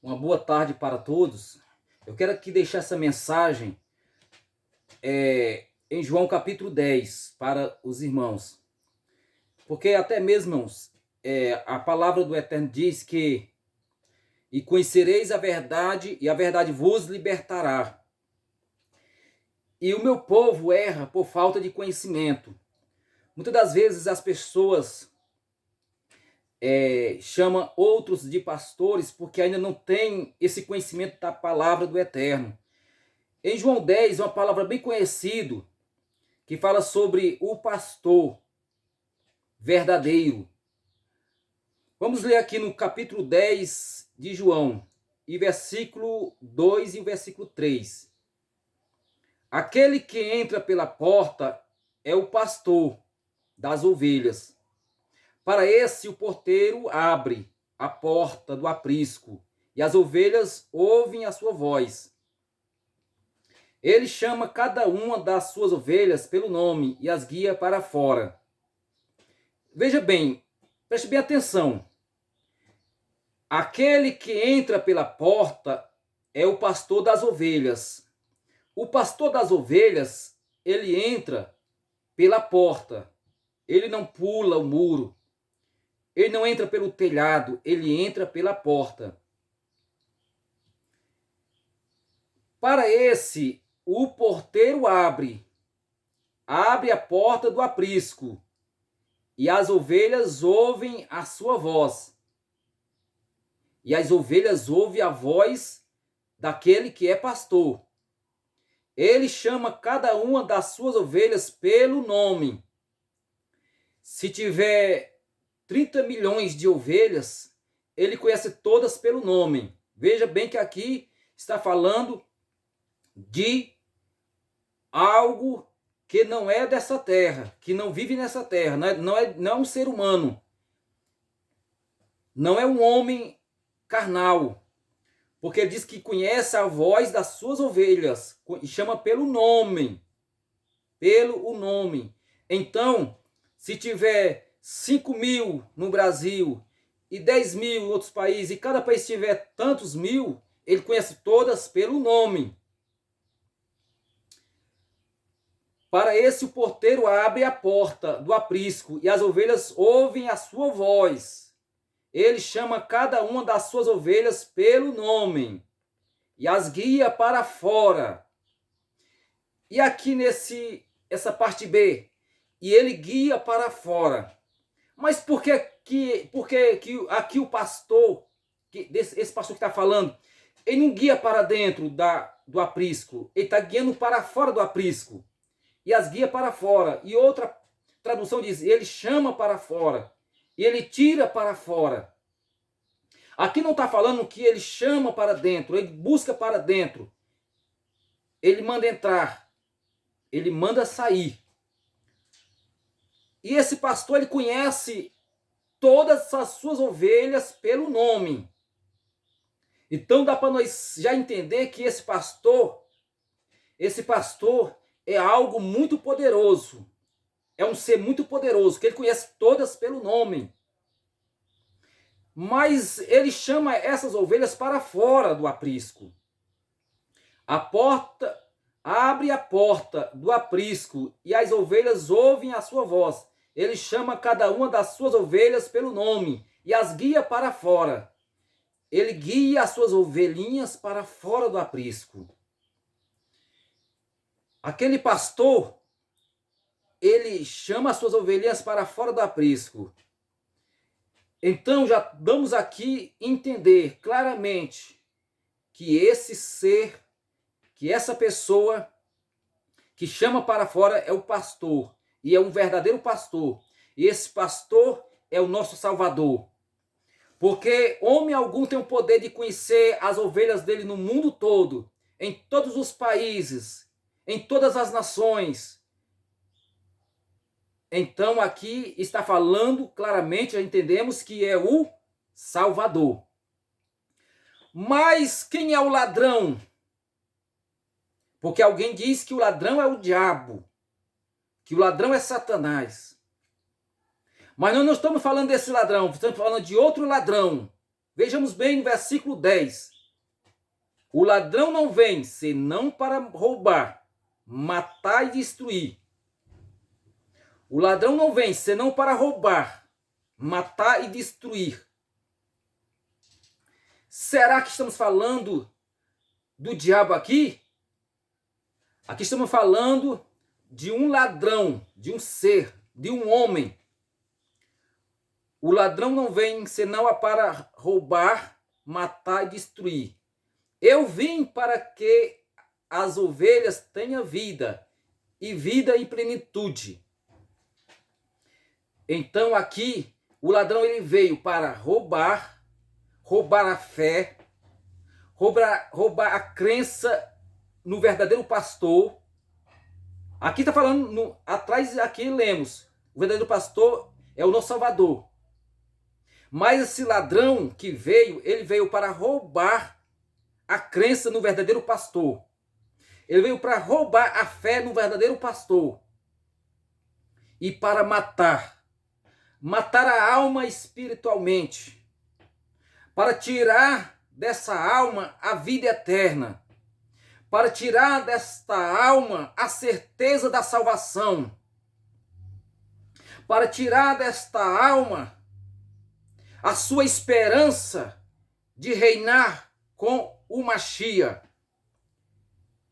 Uma boa tarde para todos. Eu quero aqui deixar essa mensagem em João capítulo 10 para os irmãos. Porque até mesmo, irmãos, a palavra do Eterno diz que e conhecereis a verdade e a verdade vos libertará. E o meu povo erra por falta de conhecimento. Muitas das vezes as pessoas chamam outros de pastores porque ainda não têm esse conhecimento da palavra do Eterno. Em João 10, uma palavra bem conhecida que fala sobre o pastor verdadeiro. Vamos ler aqui no capítulo 10 de João, e versículo 2 e o versículo 3. Aquele que entra pela porta é o pastor das ovelhas. Para esse o porteiro abre a porta do aprisco, e as ovelhas ouvem a sua voz. Ele chama cada uma das suas ovelhas pelo nome e as guia para fora. Veja bem, preste bem atenção. Aquele que entra pela porta é o pastor das ovelhas. O pastor das ovelhas, ele entra pela porta. Ele não pula o muro. Ele não entra pelo telhado, ele entra pela porta. Para esse, o porteiro abre a porta do aprisco, e as ovelhas ouvem a sua voz. E as ovelhas ouvem a voz daquele que é pastor. Ele chama cada uma das suas ovelhas pelo nome. Se tiver 30 milhões de ovelhas, ele conhece todas pelo nome. Veja bem que aqui está falando de algo que não é dessa terra, que não vive nessa terra, não é um ser humano, não é um homem carnal, porque ele diz que conhece a voz das suas ovelhas e chama pelo nome, pelo nome. Então, se tiver 5 mil no Brasil e 10 mil em outros países, e cada país tiver tantos mil, ele conhece todas pelo nome. Para esse o porteiro abre a porta do aprisco, e as ovelhas ouvem a sua voz. Ele chama cada uma das suas ovelhas pelo nome e as guia para fora. E aqui essa parte B, e ele guia para fora. Mas por que aqui o pastor, esse pastor que está falando, ele não guia para dentro do aprisco, ele está guiando para fora do aprisco, e as guia para fora. E outra tradução diz, ele chama para fora, e ele tira para fora. Aqui não está falando que ele chama para dentro, ele busca para dentro, ele manda entrar, ele manda sair. E esse pastor, ele conhece todas as suas ovelhas pelo nome. Então dá para nós já entender que esse pastor é algo muito poderoso. É um ser muito poderoso, que ele conhece todas pelo nome. Mas ele chama essas ovelhas para fora do aprisco. Abre a porta do aprisco, e as ovelhas ouvem a sua voz. Ele chama cada uma das suas ovelhas pelo nome e as guia para fora. Ele guia as suas ovelhinhas para fora do aprisco. Aquele pastor, ele chama as suas ovelhinhas para fora do aprisco. Então já damos aqui entender claramente que esse ser, que essa pessoa que chama para fora é o pastor, e é um verdadeiro pastor. E esse pastor é o nosso Salvador. Porque homem algum tem o poder de conhecer as ovelhas dele no mundo todo, em todos os países, em todas as nações. Então aqui está falando claramente, já entendemos que é o Salvador. Mas quem é o ladrão? Porque alguém diz que o ladrão é o diabo, que o ladrão é Satanás. Mas nós não estamos falando desse ladrão, estamos falando de outro ladrão. Vejamos bem no versículo 10. O ladrão não vem senão para roubar, matar e destruir. O ladrão não vem senão para roubar, matar e destruir. Será que estamos falando do diabo aqui? Aqui estamos falando de um ladrão, de um ser, de um homem. O ladrão não vem senão para roubar, matar e destruir. Eu vim para que as ovelhas tenham vida, e vida em plenitude. Então aqui, o ladrão ele veio para roubar a fé, roubar a crença no verdadeiro pastor. Aqui está falando, atrás aqui lemos, o verdadeiro pastor é o nosso Salvador. Mas esse ladrão que veio, ele veio para roubar a crença no verdadeiro pastor. Ele veio para roubar a fé no verdadeiro pastor. E para matar a alma espiritualmente. Para tirar dessa alma a vida eterna. Para tirar desta alma a certeza da salvação. Para tirar desta alma a sua esperança de reinar com o Machia.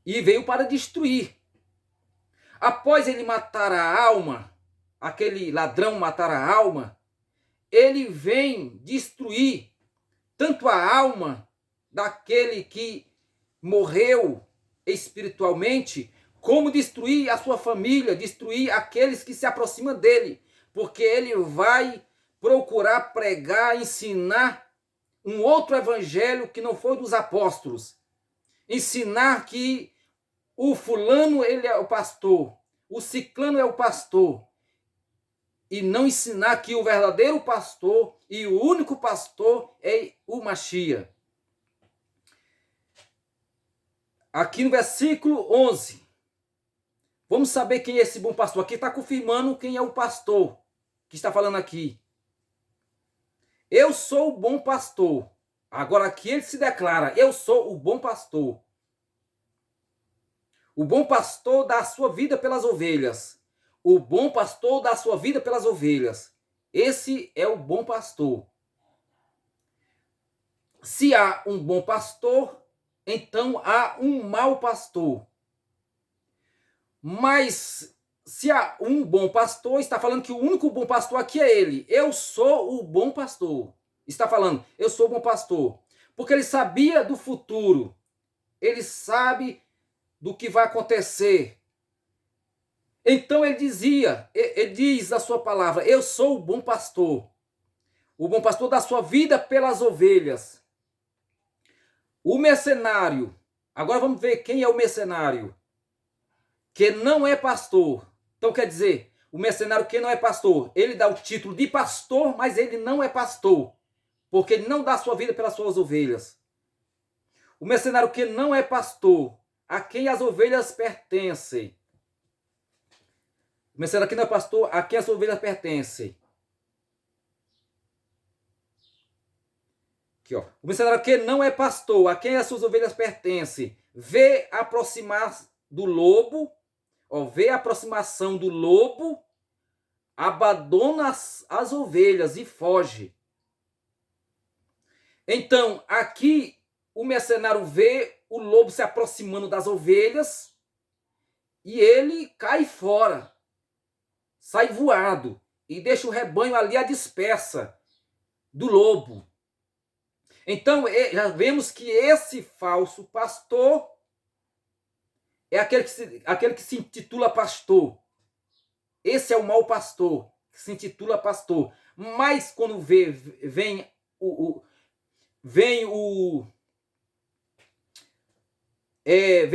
E veio para destruir. Após ele matar a alma, aquele ladrão matar a alma, ele vem destruir tanto a alma daquele que morreu espiritualmente, como destruir a sua família, destruir aqueles que se aproximam dele, porque ele vai procurar pregar, ensinar um outro evangelho que não foi dos apóstolos. Ensinar que o fulano ele é o pastor, o ciclano é o pastor. E não ensinar que o verdadeiro pastor e o único pastor é o Machia. Aqui no versículo 11, vamos saber quem é esse bom pastor. Aqui está confirmando quem é o pastor que está falando aqui. Eu sou o bom pastor. Agora aqui ele se declara, eu sou o bom pastor. O bom pastor dá a sua vida pelas ovelhas. O bom pastor dá a sua vida pelas ovelhas. Esse é o bom pastor. Se há um bom pastor, então há um mau pastor. Mas se há um bom pastor, está falando que o único bom pastor aqui é ele. Eu sou o bom pastor. Está falando, eu sou o bom pastor. Porque ele sabia do futuro. Ele sabe do que vai acontecer. Então ele diz a sua palavra, eu sou o bom pastor. O bom pastor dá sua vida pelas ovelhas. O mercenário, agora vamos ver quem é o mercenário. Que não é pastor. Então quer dizer, o mercenário que não é pastor, ele dá o título de pastor, mas ele não é pastor. Porque ele não dá sua vida pelas suas ovelhas. O mercenário que não é pastor, a quem as ovelhas pertencem. O mercenário que não é pastor, a quem as ovelhas pertencem. Aqui, ó. O mercenário que não é pastor, a quem as suas ovelhas pertencem, vê aproximar do lobo, ó, vê a aproximação do lobo, abandona as ovelhas e foge. Então, aqui o mercenário vê o lobo se aproximando das ovelhas e ele cai fora, sai voado e deixa o rebanho ali à dispersa do lobo. Então, já vemos que esse falso pastor é aquele que se intitula pastor. Esse é o mau pastor, que se intitula pastor. Mas quando vem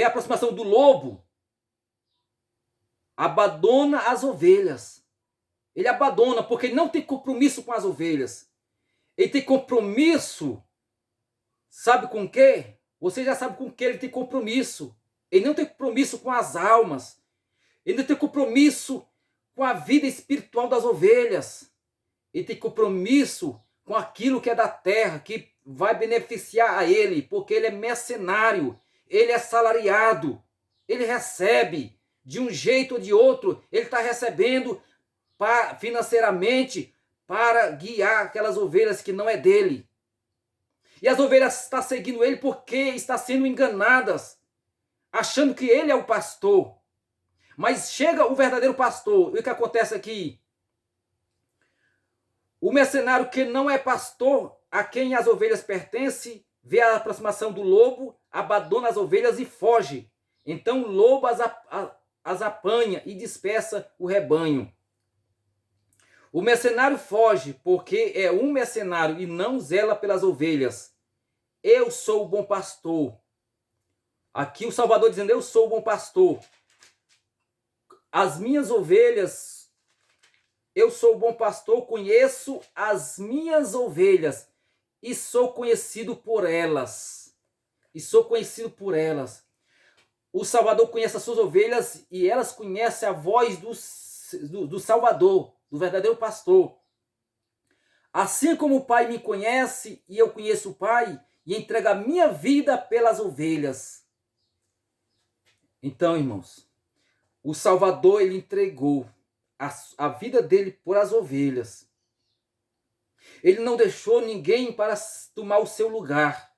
a aproximação do lobo, abandona as ovelhas. Ele abandona porque ele não tem compromisso com as ovelhas. Ele tem compromisso, sabe com o quê? Você já sabe com o que ele tem compromisso. Ele não tem compromisso com as almas. Ele não tem compromisso com a vida espiritual das ovelhas. Ele tem compromisso com aquilo que é da terra, que vai beneficiar a ele, porque ele é mercenário, ele é salariado, ele recebe de um jeito ou de outro, ele está recebendo financeiramente para guiar aquelas ovelhas que não é dele. E as ovelhas estão seguindo ele porque estão sendo enganadas, achando que ele é o pastor. Mas chega o verdadeiro pastor, e o que acontece aqui? O mercenário que não é pastor, a quem as ovelhas pertencem, vê a aproximação do lobo, abandona as ovelhas e foge. Então o lobo as apanha e dispersa o rebanho. O mercenário foge porque é um mercenário e não zela pelas ovelhas. Eu sou o bom pastor. Aqui o Salvador dizendo, eu sou o bom pastor. As minhas ovelhas, eu sou o bom pastor, conheço as minhas ovelhas e sou conhecido por elas. O Salvador conhece as suas ovelhas e elas conhecem a voz do Salvador, do verdadeiro pastor. Assim como o Pai me conhece e eu conheço o Pai e entrego a minha vida pelas ovelhas. Então, irmãos, o Salvador, ele entregou a vida dele por as ovelhas. Ele não deixou ninguém para tomar o seu lugar.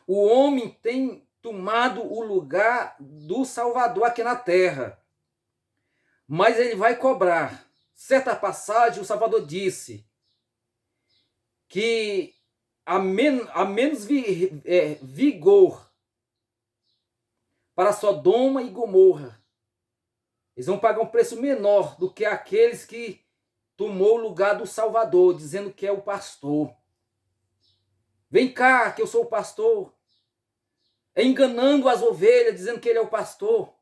O homem tem tomado o lugar do Salvador aqui na terra. Mas ele vai cobrar. Certa passagem, o Salvador disse que há menos vigor para Sodoma e Gomorra. Eles vão pagar um preço menor do que aqueles que tomou o lugar do Salvador, dizendo que é o pastor. Vem cá, que eu sou o pastor. Enganando as ovelhas, dizendo que ele é o pastor.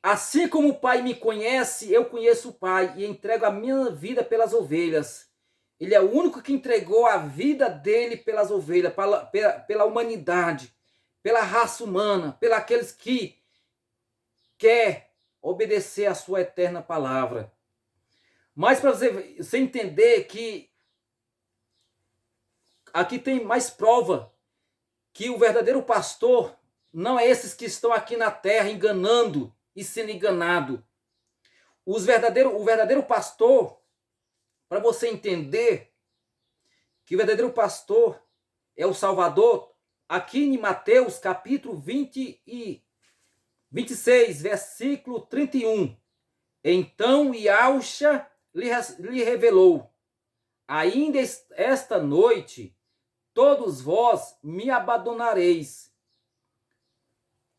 Assim como o Pai me conhece, eu conheço o Pai e entrego a minha vida pelas ovelhas. Ele é o único que entregou a vida dele pelas ovelhas, pela humanidade, pela raça humana, pelos aqueles que quer obedecer a sua eterna palavra. Mas para você entender que aqui tem mais prova que o verdadeiro pastor não é esses que estão aqui na terra enganando e sendo enganado. O verdadeiro pastor, para você entender que o verdadeiro pastor é o Salvador, aqui em Mateus capítulo 26, versículo 31. Então Yahshua lhe revelou, ainda esta noite todos vós me abandonareis.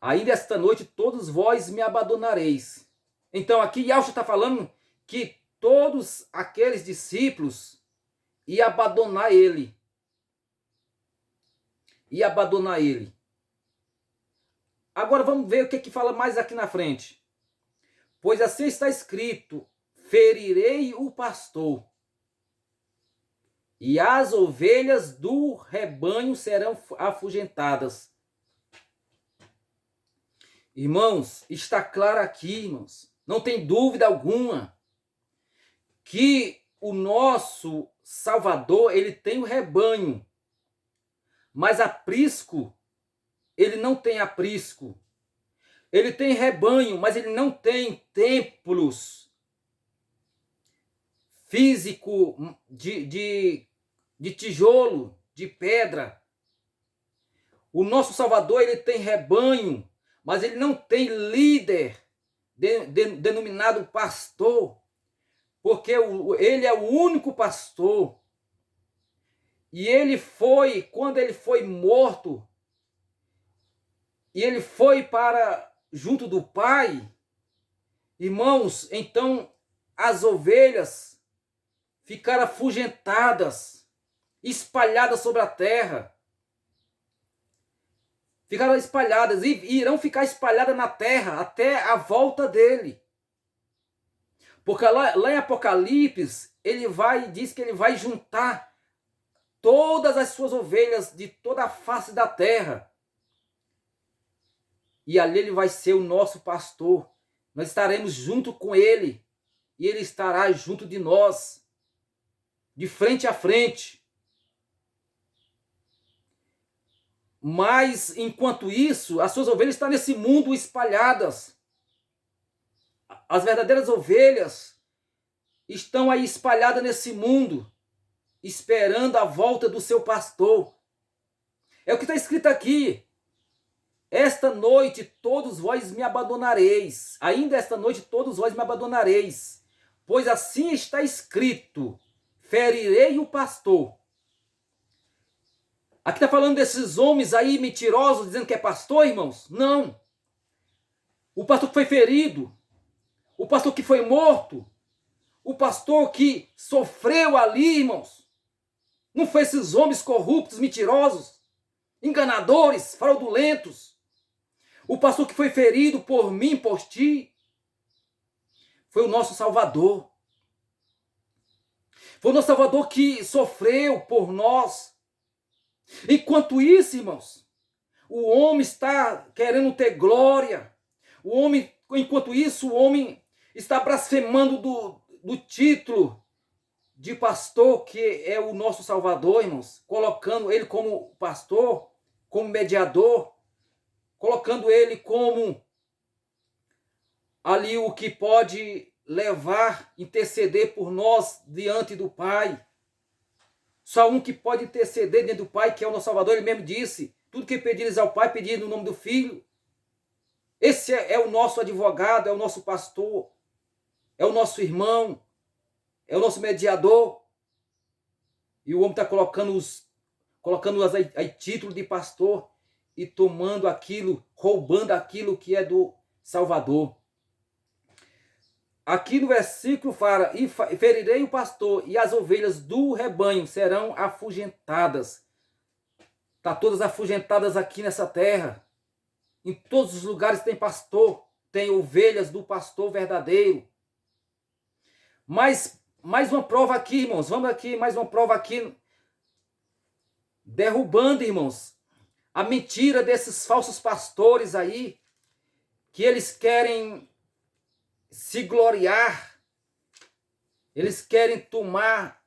Ainda esta noite todos vós me abandonareis. Então aqui Yahshua está falando que todos aqueles discípulos iam abandonar ele. Agora vamos ver o que fala mais aqui na frente. Pois assim está escrito, ferirei o pastor, e as ovelhas do rebanho serão afugentadas. Irmãos, está claro aqui, irmãos, não tem dúvida alguma, que o nosso Salvador, ele tem o rebanho, mas aprisco, ele não tem aprisco. Ele tem rebanho, mas ele não tem templos físico de tijolo, de pedra. O nosso Salvador, ele tem rebanho, mas ele não tem líder denominado pastor, porque ele é o único pastor. E ele foi, quando ele foi morto, e ele foi para junto do Pai, irmãos, então as ovelhas ficaram afugentadas, espalhadas sobre a terra. Ficaram espalhadas e irão ficar espalhadas na terra até a volta dele. Porque lá em Apocalipse, diz que ele vai juntar todas as suas ovelhas de toda a face da terra. E ali ele vai ser o nosso pastor. Nós estaremos junto com ele. E ele estará junto de nós. de frente a frente. Mas, enquanto isso, as suas ovelhas estão nesse mundo espalhadas. As verdadeiras ovelhas estão aí espalhadas nesse mundo, esperando a volta do seu pastor. É o que está escrito aqui. Esta noite todos vós me abandonareis. Ainda esta noite todos vós me abandonareis. Pois assim está escrito, ferirei o pastor. Aqui está falando desses homens aí mentirosos, dizendo que é pastor, irmãos? Não. O pastor que foi ferido, o pastor que foi morto, o pastor que sofreu ali, irmãos. Não foi esses homens corruptos, mentirosos, enganadores, fraudulentos. O pastor que foi ferido por mim, por ti, foi o nosso Salvador. Foi o nosso Salvador que sofreu por nós. Enquanto isso, irmãos, o homem está querendo ter glória. Enquanto isso, o homem está blasfemando do título de pastor, que é o nosso Salvador, irmãos, colocando ele como pastor, como mediador, colocando ele como ali o que pode levar, interceder por nós diante do Pai. Só um que pode interceder diante do Pai, que é o nosso Salvador. Ele mesmo disse, tudo que pedires ao Pai, pedir no nome do Filho. Esse é o nosso advogado, é o nosso pastor, é o nosso irmão, é o nosso mediador. E o homem está colocando aí título de pastor e tomando aquilo, roubando aquilo que é do Salvador. Aqui no versículo fala, e ferirei o pastor, e as ovelhas do rebanho serão afugentadas. Está todas afugentadas aqui nessa terra. Em todos os lugares tem pastor, tem ovelhas do pastor verdadeiro. Mas mais uma prova aqui, irmãos. Vamos aqui, mais uma prova aqui. Derrubando, irmãos, a mentira desses falsos pastores aí, que eles querem se gloriar, eles querem tomar.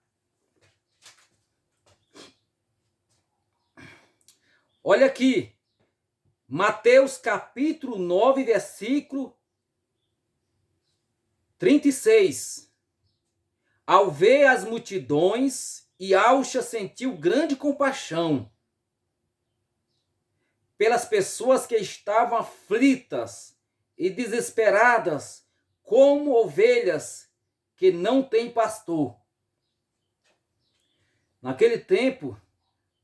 Olha aqui, Mateus capítulo 9, versículo 36. Ao ver as multidões, Yauxa sentiu grande compaixão pelas pessoas que estavam aflitas e desesperadas, como ovelhas que não têm pastor. Naquele tempo,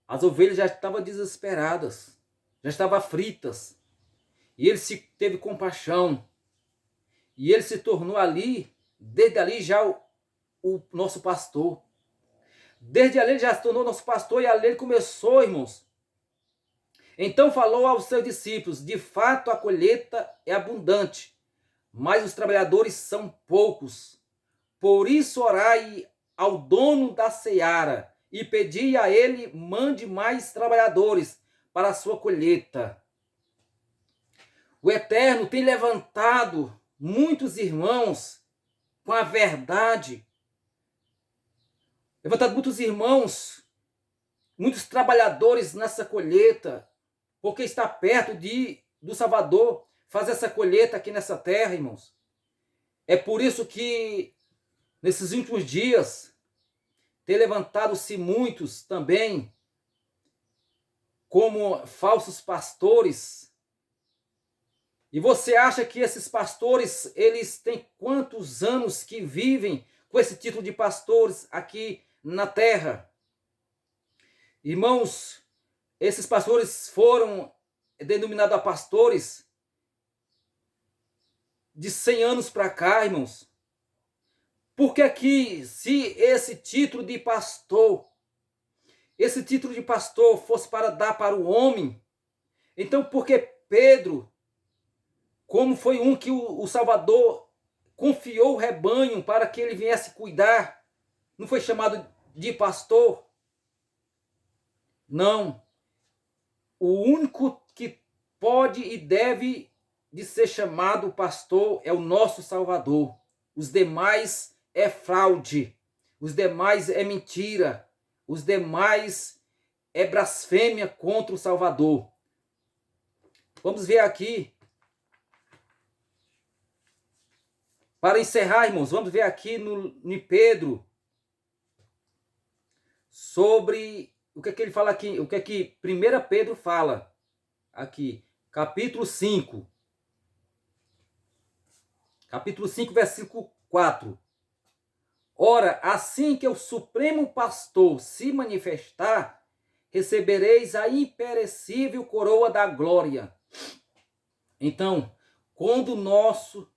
as ovelhas já estavam desesperadas, já estavam aflitas. E ele se teve compaixão. E ele se tornou ali, desde ali já o nosso pastor. Desde ali ele já se tornou nosso pastor e ali ele começou, irmãos. Então falou aos seus discípulos, de fato a colheita é abundante, mas os trabalhadores são poucos. Por isso orai ao dono da seara e pedi a ele, mande mais trabalhadores para a sua colheita. O Eterno tem levantado muitos irmãos com a verdade. Levantado muitos irmãos, muitos trabalhadores nessa colheita, porque está perto do Salvador fazer essa colheita aqui nessa terra, irmãos. É por isso que nesses últimos dias tem levantado-se muitos também como falsos pastores. E você acha que esses pastores, eles têm quantos anos que vivem com esse título de pastores aqui na terra? Irmãos, esses pastores foram denominados a pastores de 100 anos para cá, irmãos. Porque aqui, se esse título de pastor fosse para dar para o homem, então por que Pedro, como foi um que o Salvador confiou o rebanho para que ele viesse cuidar, não foi chamado de pastor? Não. O único que pode e deve de ser chamado pastor é o nosso Salvador. Os demais é fraude. os demais é mentira, os demais é blasfêmia contra o Salvador. Vamos ver aqui, para encerrar, irmãos, vamos ver aqui em Pedro, sobre o que ele fala aqui, o que 1 Pedro fala aqui, capítulo 5, versículo 4. Ora, assim que o Supremo Pastor se manifestar, recebereis a imperecível coroa da glória. Então, quando o nosso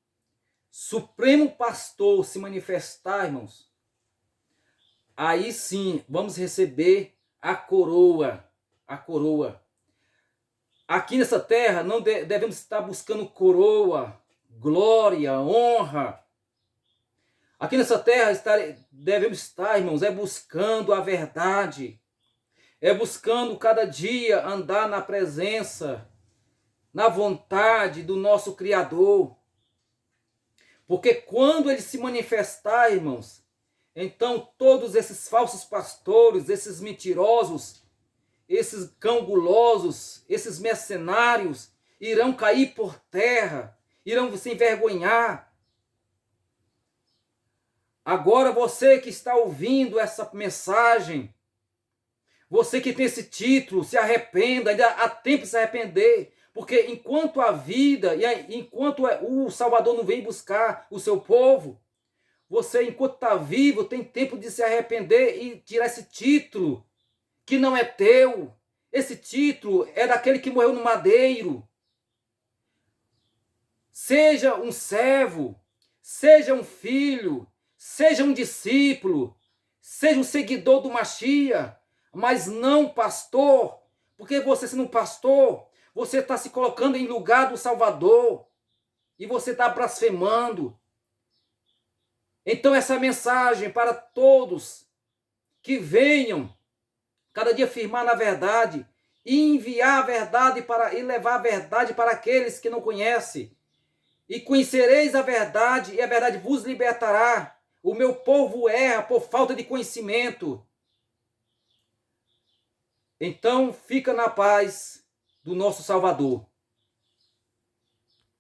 Supremo Pastor se manifestar, irmãos, aí sim vamos receber a coroa. A coroa. Aqui nessa terra não devemos estar buscando coroa, glória, honra. Aqui nessa terra devemos estar, irmãos, buscando a verdade. Buscando cada dia andar na presença, na vontade do nosso Criador. Porque quando ele se manifestar, irmãos, então todos esses falsos pastores, esses mentirosos, esses cão gulosos, esses mercenários, irão cair por terra, irão se envergonhar. Agora você que está ouvindo essa mensagem, você que tem esse título, se arrependa, ainda há tempo de se arrepender, porque enquanto a vida, e enquanto o Salvador não vem buscar o seu povo, você, enquanto está vivo, tem tempo de se arrepender e tirar esse título, que não é teu. Esse título é daquele que morreu no madeiro. Seja um servo, seja um filho, seja um discípulo, seja um seguidor do Machia, mas não pastor, porque você sendo um pastor, você está se colocando em lugar do Salvador, e você está blasfemando. Então essa mensagem para todos que venham cada dia firmar na verdade, e enviar a verdade e levar a verdade para aqueles que não conhecem. E conhecereis a verdade, e a verdade vos libertará. O meu povo erra por falta de conhecimento. Então fica na paz do nosso Salvador.